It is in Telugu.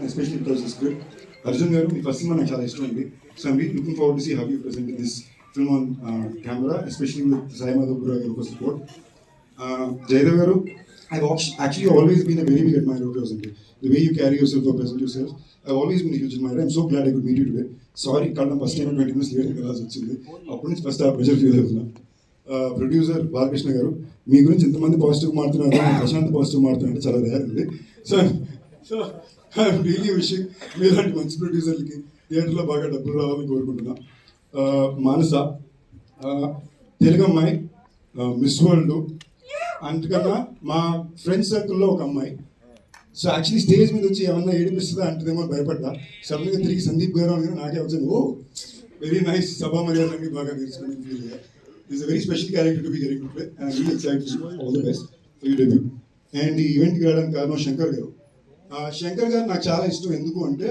especially because it's good. Arjun garu, me first cinema నాకు చాలా ఇష్టం అండి. So I'm really looking forward to see how you presented this film on camera, especially with Sai Madhupura garu for support. Jaydev garu, I've actually always been a very big admirer of yours. The way you carry yourself or present yourself, I've always been a huge admirer. I'm so glad I could meet you today. Sorry, కళ్ళ ఫస్ట్ టైం 20 minutes లేట్ వెళ్ళాల్సి వచ్చింది. అప్పటి నుంచి ఫస్ట్ ఆ ప్రెషర్ ఫీల్ అవుతున్నా. ప్రొడ్యూసర్ బాలకృష్ణ గారు, మీ గురించి ఎంతమంది పాజిటివ్ మారుతున్నారు, ప్రశాంత్ పాజిటివ్ మారుతున్నారు అంటే చాలా రేర్ అండి. సో ఐఎమ్ రియలీ విషింగ్ మీలాంటి మంచి ప్రొడ్యూసర్లకి థియేటర్లో బాగా డబ్బులు రావాలని కోరుకుంటున్నా. మానస తెలుగు అమ్మాయి, మిస్ వరల్డ్, అంతకన్నా మా ఫ్రెండ్స్ సర్కిల్లో ఒక అమ్మాయి. సో యాక్చువల్లీ స్టేజ్ మీద వచ్చి ఏమన్నా ఏడిపిస్తుందా అంటేదేమో భయపడ్డా. సడన్గా తిరిగి సందీప్ గారు అని నాకే వచ్చింది. ఓ వెరీ నైస్, సభా మర్యాదలన్నీ బాగా నేర్చుకుని ఫీల్ అయ్యా. This is a very special character to be getting to play, and I'm really excited to see all the best for your debut. And ఈ ఈవెంట్కి రావడానికి కారణం శంకర్ గారు. శంకర్ గారు నాకు చాలా ఇష్టం. ఎందుకు అంటే